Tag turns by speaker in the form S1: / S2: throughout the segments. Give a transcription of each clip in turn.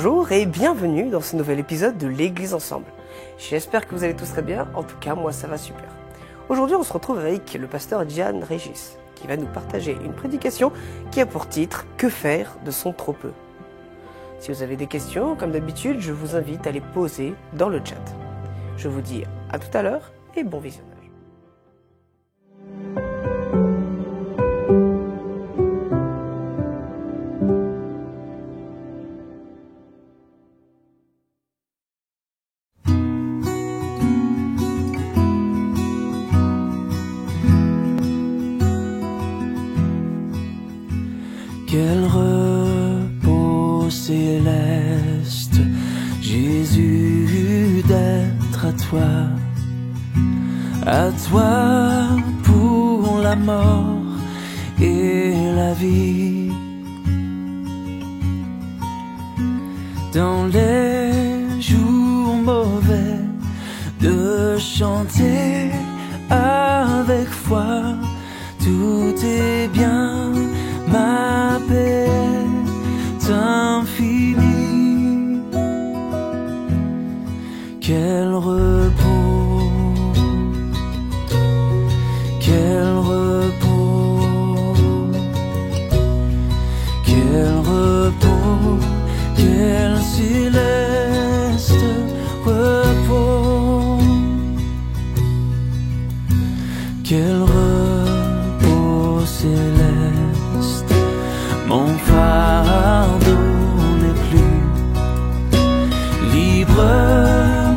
S1: Bonjour et bienvenue dans ce nouvel épisode de l'Église Ensemble. J'espère que vous allez tous très bien, en tout cas moi ça va super. Aujourd'hui on se retrouve avec le pasteur Gian Régis qui va nous partager une prédication qui a pour titre « Que faire de son trop peu ?» Si vous avez des questions, comme d'habitude, je vous invite à les poser dans le chat. Je vous dis à tout à l'heure et bon visionnage.
S2: Quel repos céleste, Jésus, d'être à toi pour la mort et la vie. Dans les jours mauvais, de chanter avec foi, tout est bien. Ma paix est infinie. Quel repos, quel repos, quel repos, quel céleste repos, quel repos céleste. Mon fardeau n'est plus libre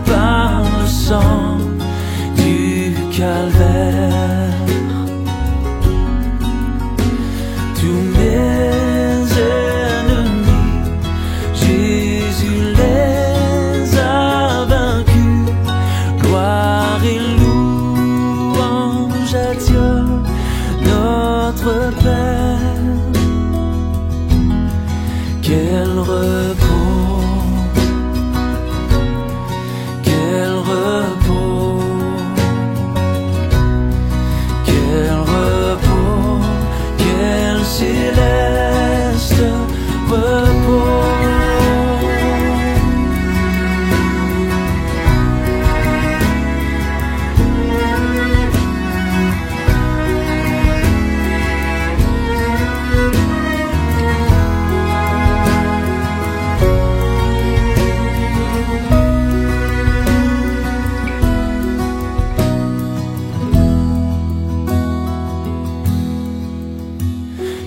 S2: par le sang du calvaire. Tous mes ennemis, Jésus les a vaincus. Gloire et louange à Dieu, notre Père. Quel repos, quel repos, quel repos, quel céleste repos.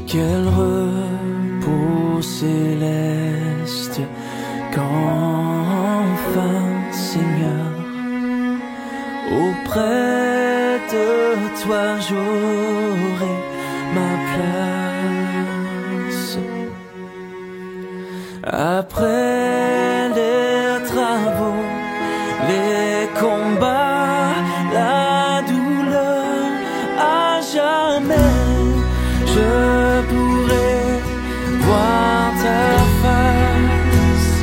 S2: Quel repos céleste qu'enfin, Seigneur, auprès de toi j'aurai ma place. Après les travaux, les combats, la douleur, à jamais je pourrai voir ta face.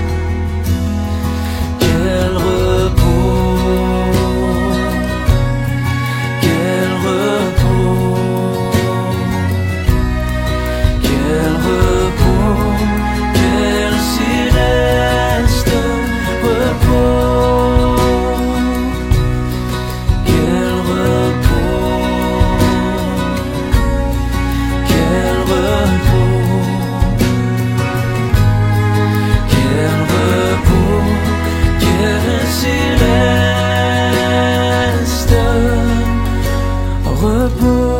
S2: Quel repos, quel repos, quel repos, quel céleste repos, quel repos, quel repos, quel repos, quel céleste repos.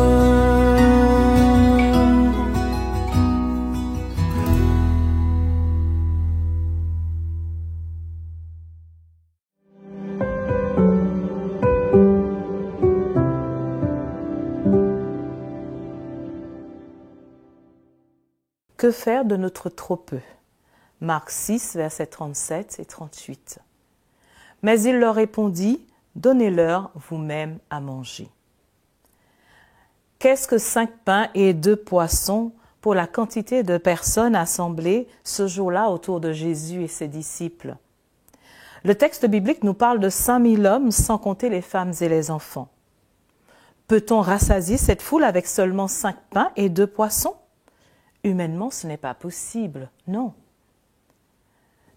S3: Que faire de notre trop peu? Marc 6, versets 37 et 38. Mais il leur répondit, donnez-leur vous-même à manger. Qu'est-ce que 5 pains et 2 poissons pour la quantité de personnes assemblées ce jour-là autour de Jésus et ses disciples? Le texte biblique nous parle de 5000 hommes sans compter les femmes et les enfants. Peut-on rassasier cette foule avec seulement 5 pains et 2 poissons? Humainement, ce n'est pas possible, non.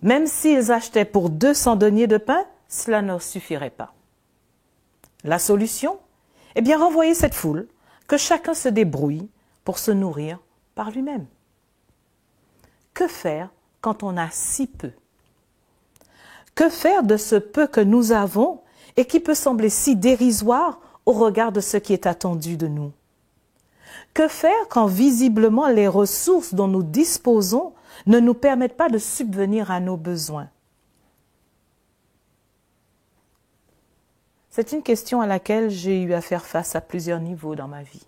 S3: Même s'ils achetaient pour 200 deniers de pain, cela ne suffirait pas. La solution? Eh bien, renvoyer cette foule, que chacun se débrouille pour se nourrir par lui-même. Que faire quand on a si peu? Que faire de ce peu que nous avons et qui peut sembler si dérisoire au regard de ce qui est attendu de nous? Que faire quand visiblement les ressources dont nous disposons ne nous permettent pas de subvenir à nos besoins? C'est une question à laquelle j'ai eu à faire face à plusieurs niveaux dans ma vie.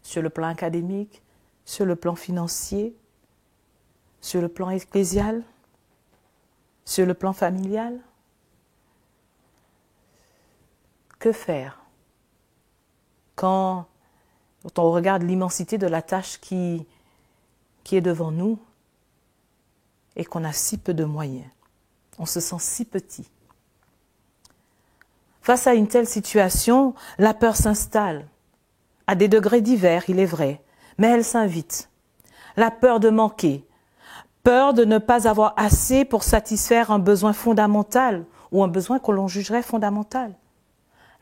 S3: Sur le plan académique, sur le plan financier, sur le plan ecclésial, sur le plan familial. Que faire quand on regarde l'immensité de la tâche qui est devant nous et qu'on a si peu de moyens? On se sent si petit. Face à une telle situation, la peur s'installe, à des degrés divers, il est vrai, mais elle s'invite. La peur de manquer, peur de ne pas avoir assez pour satisfaire un besoin fondamental ou un besoin que l'on jugerait fondamental.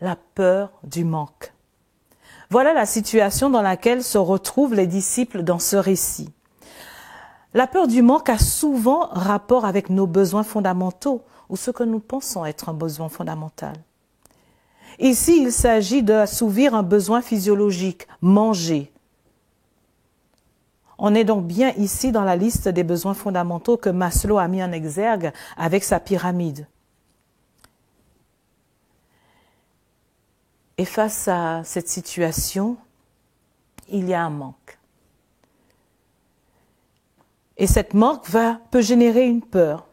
S3: La peur du manque. Voilà la situation dans laquelle se retrouvent les disciples dans ce récit. La peur du manque a souvent rapport avec nos besoins fondamentaux ou ce que nous pensons être un besoin fondamental. Ici, il s'agit d'assouvir un besoin physiologique, manger. On est donc bien ici dans la liste des besoins fondamentaux que Maslow a mis en exergue avec sa pyramide. Et face à cette situation, il y a un manque. Et cette manque peut générer une peur.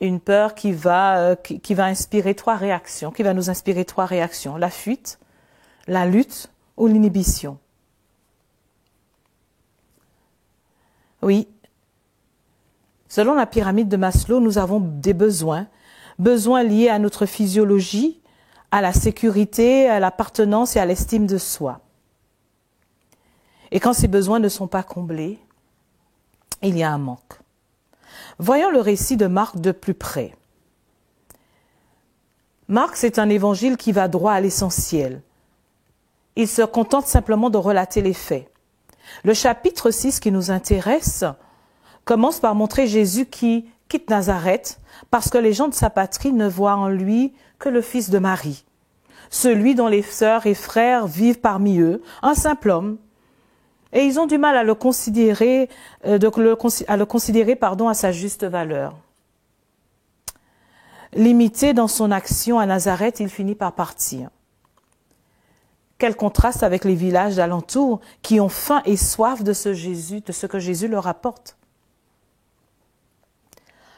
S3: Une peur qui va inspirer trois réactions, qui va nous inspirer trois réactions. La fuite, la lutte ou l'inhibition. Oui, selon la pyramide de Maslow, nous avons des besoins liés à notre physiologie, à la sécurité, à l'appartenance et à l'estime de soi. Et quand ces besoins ne sont pas comblés, il y a un manque. Voyons le récit de Marc de plus près. Marc, c'est un évangile qui va droit à l'essentiel. Il se contente simplement de relater les faits. Le chapitre 6 qui nous intéresse commence par montrer Jésus qui quitte Nazareth parce que les gens de sa patrie ne voient en lui que le fils de Marie, celui dont les sœurs et frères vivent parmi eux, un simple homme. Et ils ont du mal à le considérer, à sa juste valeur. Limité dans son action à Nazareth, il finit par partir. Quel contraste avec les villages d'alentour qui ont faim et soif de ce que Jésus leur apporte.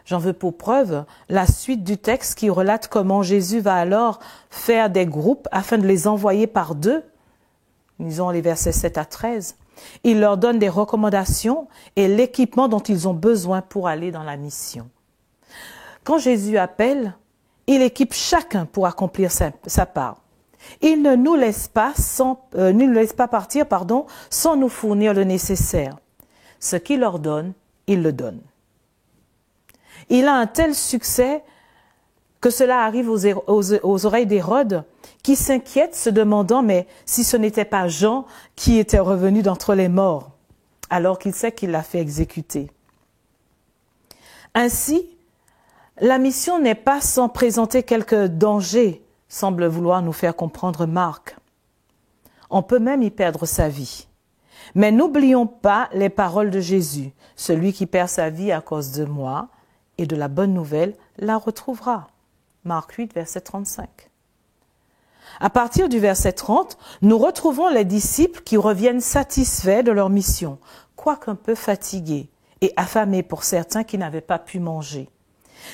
S3: J'en veux pour preuve la suite du texte qui relate comment Jésus va alors faire des groupes afin de les envoyer par deux. Lisons les versets 7 à 13. Il leur donne des recommandations et l'équipement dont ils ont besoin pour aller dans la mission. Quand Jésus appelle, il équipe chacun pour accomplir sa part. Il ne nous laisse pas partir sans nous fournir le nécessaire. Ce qu'il leur donne, il le donne. Il a un tel succès que cela arrive aux oreilles d'Hérode, qui s'inquiète, se demandant, mais si ce n'était pas Jean qui était revenu d'entre les morts, alors qu'il sait qu'il l'a fait exécuter. Ainsi, la mission n'est pas sans présenter quelques dangers, semble vouloir nous faire comprendre Marc. On peut même y perdre sa vie. Mais n'oublions pas les paroles de Jésus. Celui qui perd sa vie à cause de moi et de la bonne nouvelle la retrouvera. Marc 8, verset 35. À partir du verset 30, nous retrouvons les disciples qui reviennent satisfaits de leur mission, quoique un peu fatigués et affamés pour certains qui n'avaient pas pu manger.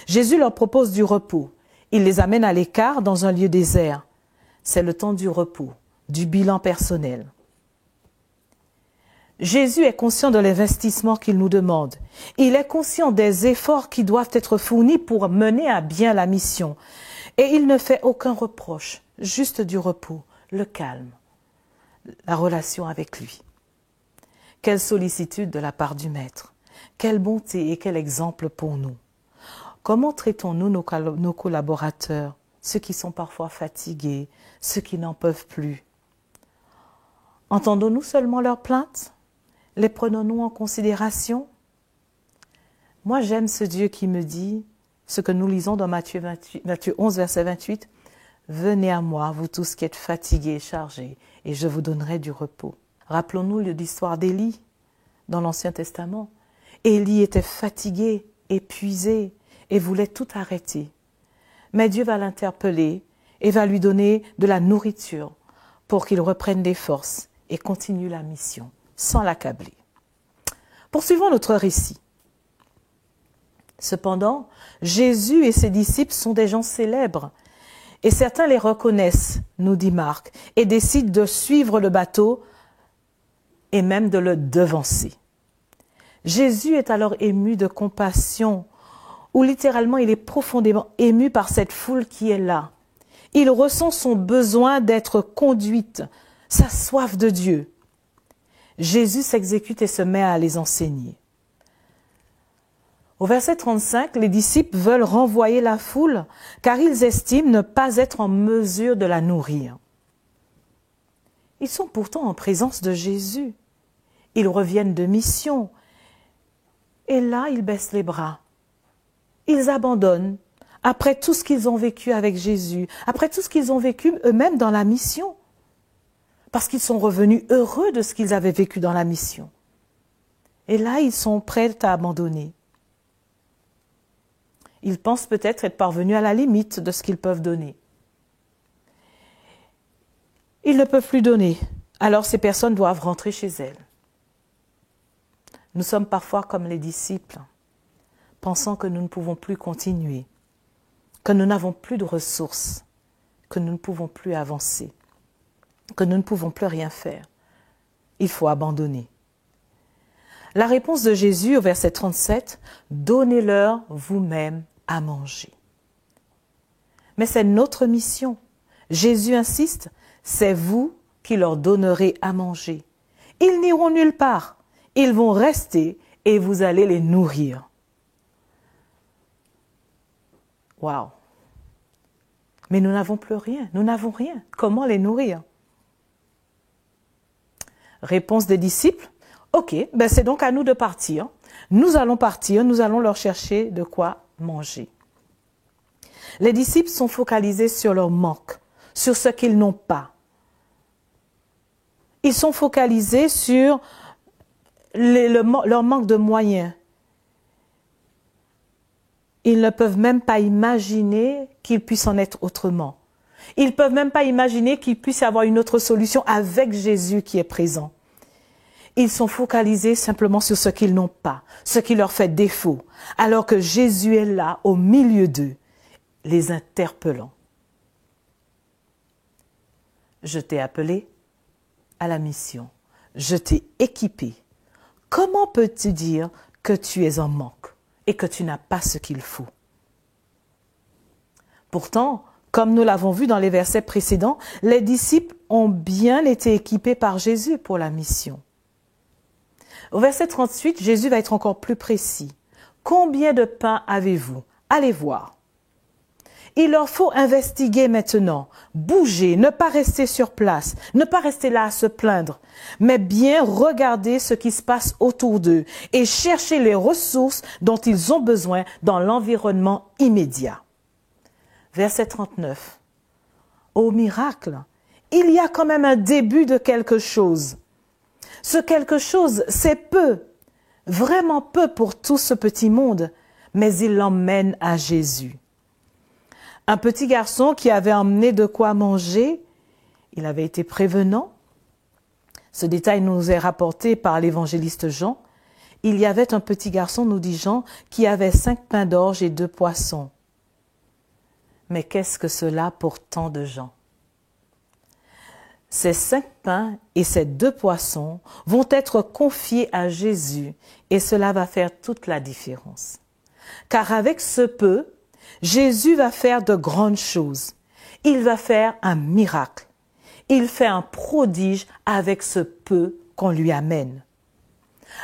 S3: Jésus leur propose du repos. Il les amène à l'écart dans un lieu désert. C'est le temps du repos, du bilan personnel. Jésus est conscient de l'investissement qu'il nous demande. Il est conscient des efforts qui doivent être fournis pour mener à bien la mission. Et il ne fait aucun reproche, juste du repos, le calme, la relation avec lui. Quelle sollicitude de la part du Maître. Quelle bonté et quel exemple pour nous. Comment traitons-nous nos collaborateurs, ceux qui sont parfois fatigués, ceux qui n'en peuvent plus? Entendons-nous seulement leurs plaintes? Les prenons-nous en considération? Moi, j'aime ce Dieu qui me dit, ce que nous lisons dans Matthieu 11, verset 28, « Venez à moi, vous tous qui êtes fatigués et chargés, et je vous donnerai du repos. » Rappelons-nous l'histoire d'Élie dans l'Ancien Testament. Élie était fatigué, épuisé, et voulait tout arrêter. Mais Dieu va l'interpeller et va lui donner de la nourriture pour qu'il reprenne des forces et continue la mission sans l'accabler. Poursuivons notre récit. Cependant, Jésus et ses disciples sont des gens célèbres et certains les reconnaissent, nous dit Marc, et décident de suivre le bateau et même de le devancer. Jésus est alors ému de compassion, où littéralement il est profondément ému par cette foule qui est là. Il ressent son besoin d'être conduite, sa soif de Dieu. Jésus s'exécute et se met à les enseigner. Au verset 35, les disciples veulent renvoyer la foule car ils estiment ne pas être en mesure de la nourrir. Ils sont pourtant en présence de Jésus. Ils reviennent de mission. Et là, ils baissent les bras. Ils abandonnent après tout ce qu'ils ont vécu avec Jésus, après tout ce qu'ils ont vécu eux-mêmes dans la mission, parce qu'ils sont revenus heureux de ce qu'ils avaient vécu dans la mission. Et là, ils sont prêts à abandonner. Ils pensent peut-être être parvenus à la limite de ce qu'ils peuvent donner. Ils ne peuvent plus donner, alors ces personnes doivent rentrer chez elles. Nous sommes parfois comme les disciples, pensant que nous ne pouvons plus continuer, que nous n'avons plus de ressources, que nous ne pouvons plus avancer, que nous ne pouvons plus rien faire. Il faut abandonner. La réponse de Jésus au verset 37, « Donnez-leur vous-même à manger ». Mais c'est notre mission. Jésus insiste, « C'est vous qui leur donnerez à manger. Ils n'iront nulle part. Ils vont rester et vous allez les nourrir. » Waouh! Mais nous n'avons plus rien, nous n'avons rien. Comment les nourrir? Réponse des disciples, ok, ben c'est donc à nous de partir. Nous allons partir, nous allons leur chercher de quoi manger. Les disciples sont focalisés sur leur manque, sur ce qu'ils n'ont pas. Ils sont focalisés sur leur manque de moyens. Ils ne peuvent même pas imaginer qu'il puisse en être autrement. Ils ne peuvent même pas imaginer qu'il puisse y avoir une autre solution avec Jésus qui est présent. Ils sont focalisés simplement sur ce qu'ils n'ont pas, ce qui leur fait défaut, alors que Jésus est là, au milieu d'eux, les interpellant. Je t'ai appelé à la mission. Je t'ai équipé. Comment peux-tu dire que tu es en manque et que tu n'as pas ce qu'il faut? Pourtant, comme nous l'avons vu dans les versets précédents, les disciples ont bien été équipés par Jésus pour la mission. Au verset 38, Jésus va être encore plus précis. « Combien de pain avez-vous? Allez voir. » Il leur faut investiguer maintenant, bouger, ne pas rester sur place, ne pas rester là à se plaindre, mais bien regarder ce qui se passe autour d'eux et chercher les ressources dont ils ont besoin dans l'environnement immédiat. Verset 39. Au miracle, il y a quand même un début de quelque chose. Ce quelque chose, c'est peu, vraiment peu pour tout ce petit monde, mais il l'emmène à Jésus. Un petit garçon qui avait emmené de quoi manger, il avait été prévenant. Ce détail nous est rapporté par l'évangéliste Jean. Il y avait un petit garçon, nous dit Jean, qui avait 5 pains d'orge et 2 poissons. Mais qu'est-ce que cela pour tant de gens? Ces 5 pains et ces 2 poissons vont être confiés à Jésus et cela va faire toute la différence. Car avec ce peu, Jésus va faire de grandes choses. Il va faire un miracle. Il fait un prodige avec ce peu qu'on lui amène.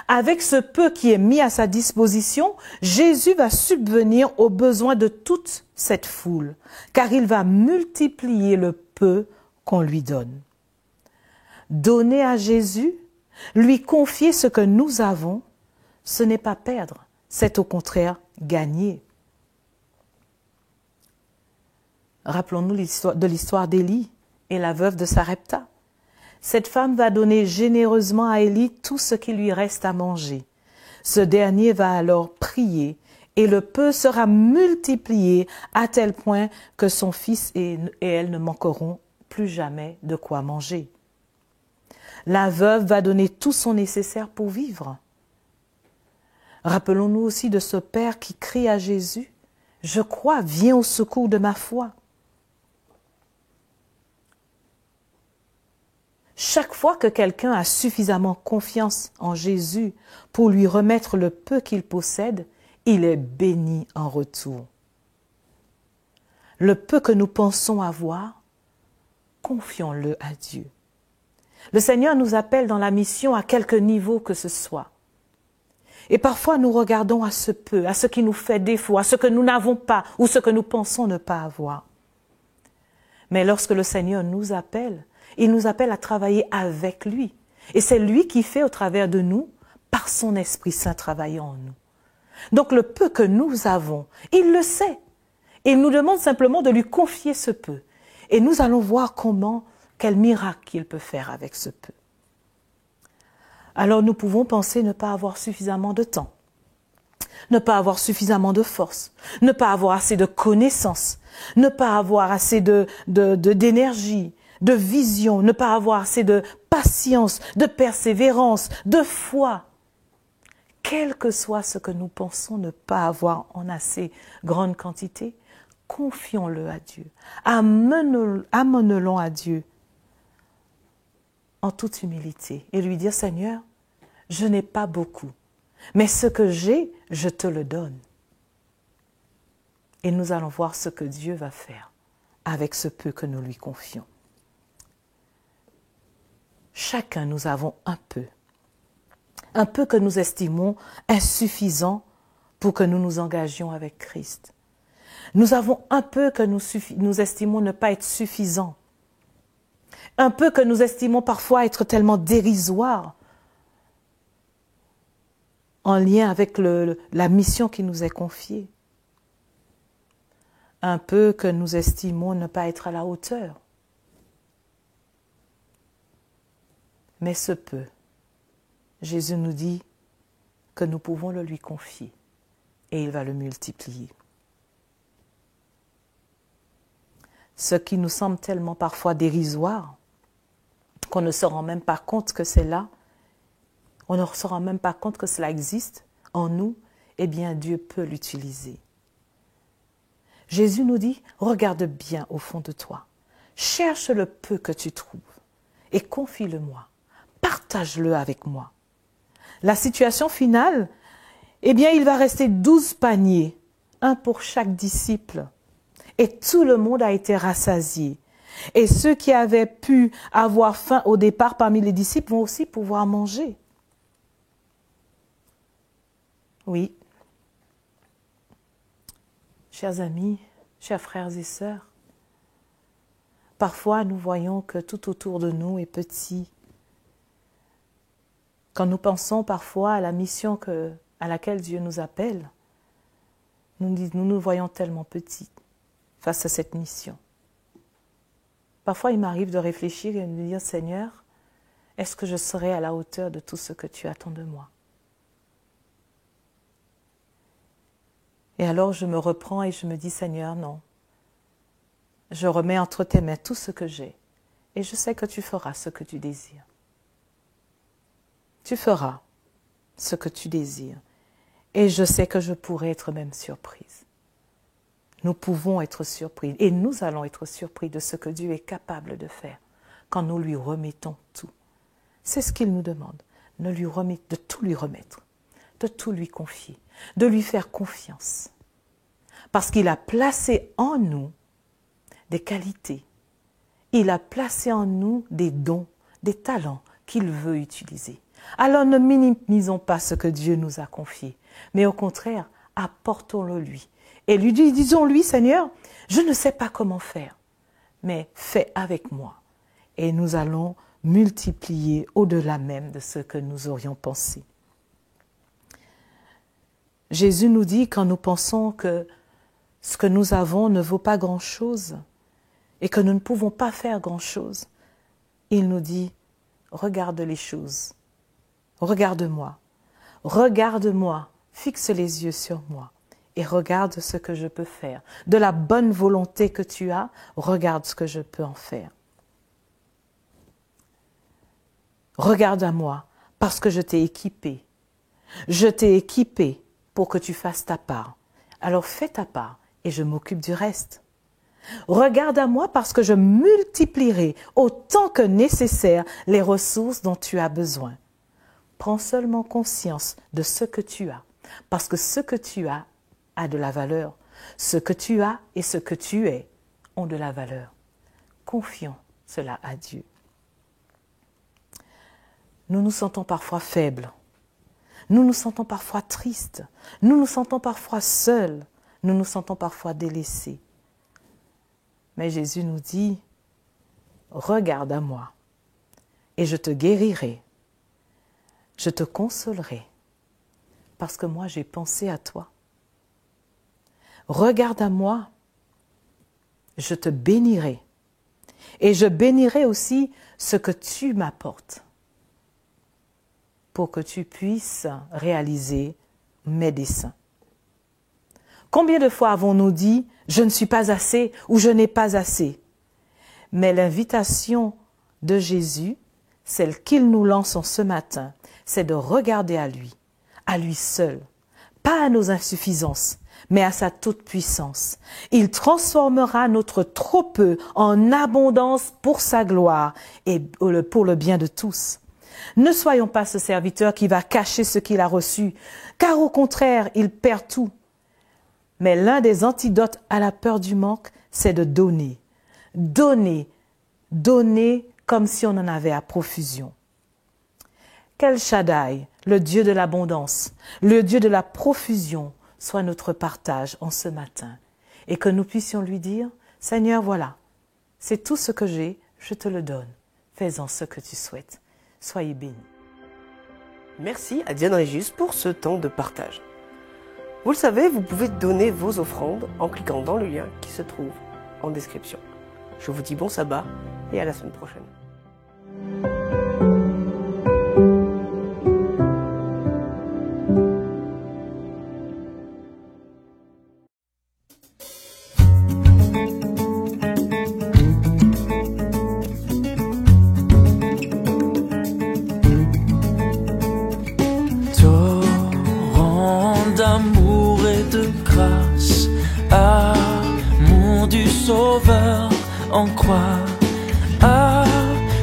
S3: Avec ce peu qui est mis à sa disposition, Jésus va subvenir aux besoins de toute cette foule, car il va multiplier le peu qu'on lui donne. Donner à Jésus, lui confier ce que nous avons, ce n'est pas perdre, c'est au contraire gagner. Rappelons-nous l'histoire d'Élie et la veuve de Sarepta. Cette femme va donner généreusement à Élie tout ce qui lui reste à manger. Ce dernier va alors prier et le peu sera multiplié à tel point que son fils et elle ne manqueront plus jamais de quoi manger. La veuve va donner tout son nécessaire pour vivre. Rappelons-nous aussi de ce père qui crie à Jésus, « Je crois, viens au secours de ma foi ». Chaque fois que quelqu'un a suffisamment confiance en Jésus pour lui remettre le peu qu'il possède, il est béni en retour. Le peu que nous pensons avoir, confions-le à Dieu. Le Seigneur nous appelle dans la mission à quelque niveau que ce soit. Et parfois nous regardons à ce peu, à ce qui nous fait défaut, à ce que nous n'avons pas ou ce que nous pensons ne pas avoir. Mais lorsque le Seigneur nous appelle, il nous appelle à travailler avec lui. Et c'est lui qui fait au travers de nous, par son Esprit Saint travaillant en nous. Donc le peu que nous avons, il le sait. Et il nous demande simplement de lui confier ce peu. Et nous allons voir quel miracle il peut faire avec ce peu. Alors nous pouvons penser ne pas avoir suffisamment de temps, ne pas avoir suffisamment de force, ne pas avoir assez de connaissances, ne pas avoir assez d'énergie, de vision, ne pas avoir assez de patience, de persévérance, de foi. Quel que soit ce que nous pensons ne pas avoir en assez grande quantité, confions-le à Dieu, amenons-le à Dieu en toute humilité et lui dire, Seigneur, je n'ai pas beaucoup, mais ce que j'ai, je te le donne. Et nous allons voir ce que Dieu va faire avec ce peu que nous lui confions. Chacun, nous avons un peu que nous estimons insuffisant pour que nous nous engagions avec Christ. Nous avons un peu que nous estimons ne pas être suffisant, un peu que nous estimons parfois être tellement dérisoire en lien avec la mission qui nous est confiée, un peu que nous estimons ne pas être à la hauteur. Mais ce peu, Jésus nous dit que nous pouvons le lui confier et il va le multiplier. Ce qui nous semble tellement parfois dérisoire, qu'on ne se rend même pas compte que c'est là, on ne se rend même pas compte que cela existe en nous, eh bien Dieu peut l'utiliser. Jésus nous dit, regarde bien au fond de toi, cherche le peu que tu trouves et confie-le-moi. Partage-le avec moi. La situation finale, eh bien, il va rester 12 paniers, un pour chaque disciple. Et tout le monde a été rassasié. Et ceux qui avaient pu avoir faim au départ parmi les disciples vont aussi pouvoir manger. Oui. Chers amis, chers frères et sœurs, parfois nous voyons que tout autour de nous est petit. Quand nous pensons parfois à la mission à laquelle Dieu nous appelle, nous nous voyons tellement petits face à cette mission. Parfois, il m'arrive de réfléchir et de me dire, Seigneur, est-ce que je serai à la hauteur de tout ce que tu attends de moi? Et alors, je me reprends et je me dis, Seigneur, non. Je remets entre tes mains tout ce que j'ai et je sais que tu feras ce que tu désires. Tu feras ce que tu désires. Et je sais que je pourrai être même surprise. Nous pouvons être surpris et nous allons être surpris de ce que Dieu est capable de faire quand nous lui remettons tout. C'est ce qu'il nous demande, de tout lui remettre, de tout lui confier, de lui faire confiance. Parce qu'il a placé en nous des qualités, il a placé en nous des dons, des talents, qu'il veut utiliser. Alors ne minimisons pas ce que Dieu nous a confié, mais au contraire, apportons-le lui. Et lui disons-lui, Seigneur, je ne sais pas comment faire, mais fais avec moi. Et nous allons multiplier au-delà même de ce que nous aurions pensé. Jésus nous dit, quand nous pensons que ce que nous avons ne vaut pas grand-chose et que nous ne pouvons pas faire grand-chose, il nous dit, regarde les choses, regarde-moi, fixe les yeux sur moi et regarde ce que je peux faire. De la bonne volonté que tu as, regarde ce que je peux en faire. Regarde à moi parce que je t'ai équipé. Je t'ai équipé pour que tu fasses ta part. Alors fais ta part et je m'occupe du reste. Regarde à moi parce que je multiplierai autant que nécessaire les ressources dont tu as besoin. Prends seulement conscience de ce que tu as, parce que ce que tu as a de la valeur. Ce que tu as et ce que tu es ont de la valeur. Confions cela à Dieu. Nous nous sentons parfois faibles. Nous nous sentons parfois tristes. Nous nous sentons parfois seuls. Nous nous sentons parfois délaissés. Mais Jésus nous dit, regarde à moi et je te guérirai. Je te consolerai parce que moi j'ai pensé à toi. Regarde à moi, je te bénirai et je bénirai aussi ce que tu m'apportes pour que tu puisses réaliser mes desseins. Combien de fois avons-nous dit « je ne suis pas assez » ou « je n'ai pas assez » Mais l'invitation de Jésus, celle qu'il nous lance en ce matin, c'est de regarder à lui seul, pas à nos insuffisances, mais à sa toute-puissance. Il transformera notre trop peu en abondance pour sa gloire et pour le bien de tous. Ne soyons pas ce serviteur qui va cacher ce qu'il a reçu, car au contraire, il perd tout. Mais l'un des antidotes à la peur du manque, c'est de donner. Donner comme si on en avait à profusion. Qu'El Shaddai, le Dieu de l'abondance, le Dieu de la profusion, soit notre partage en ce matin. Et que nous puissions lui dire, Seigneur, voilà, c'est tout ce que j'ai, je te le donne. Fais-en ce que tu souhaites. Soyez bénis.
S1: Merci à Diane Régis pour ce temps de partage. Vous le savez, vous pouvez donner vos offrandes en cliquant dans le lien qui se trouve en description. Je vous dis bon sabbat et à la semaine prochaine.
S2: D'amour et de grâce, amour du Sauveur en croix, à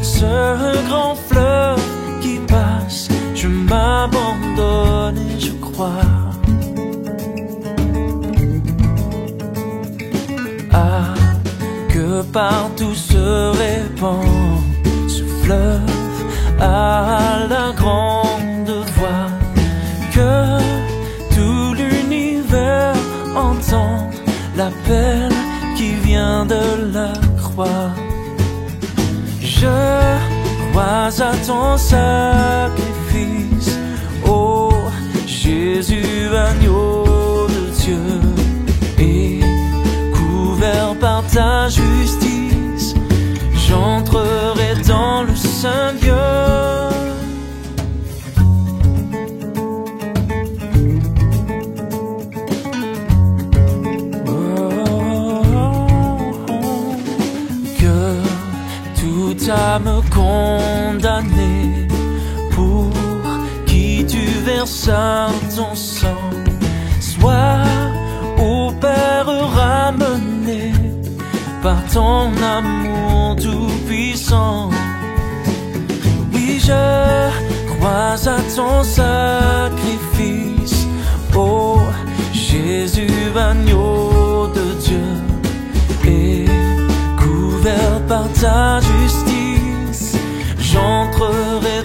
S2: ce grand fleuve qui passe, je m'abandonne et je crois. Ah, que partout se répand ce fleuve à la grande voix, que entendre l'appel qui vient de la croix. Je crois à ton sacrifice, ô Jésus, agneau de Dieu, et couvert par ta justice, j'entrerai dans le saint lieu. Âme condamnée, pour qui tu versas ton sang, sois au Père ramené par ton amour tout-puissant. Oui, je crois à ton sacrifice, ô Jésus, agneau de Dieu, et couvert par ta justice, j'entrerai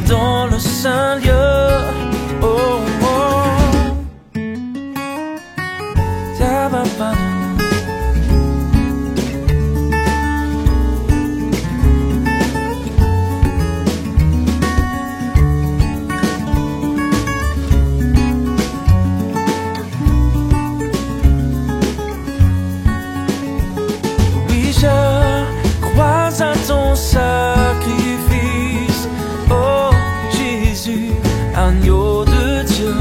S2: agneau de Dieu,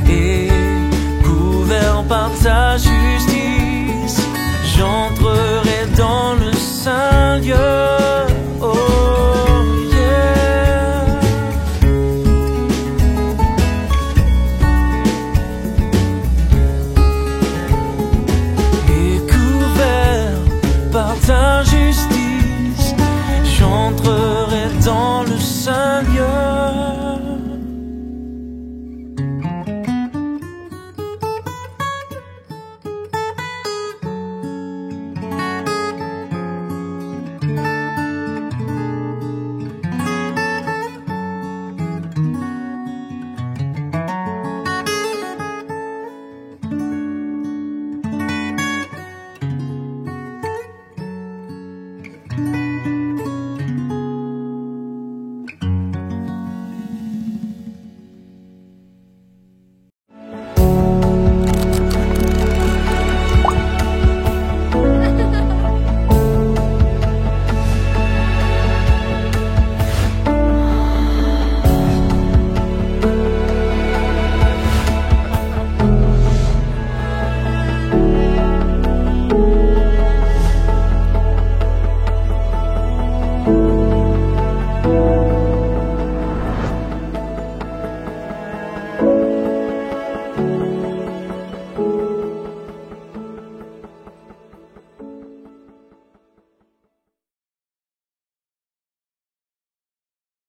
S2: et couvert par ta justice, j'entrerai dans le saint lieu. Oh yeah. Et couvert par ta justice, j'entrerai dans le saint lieu.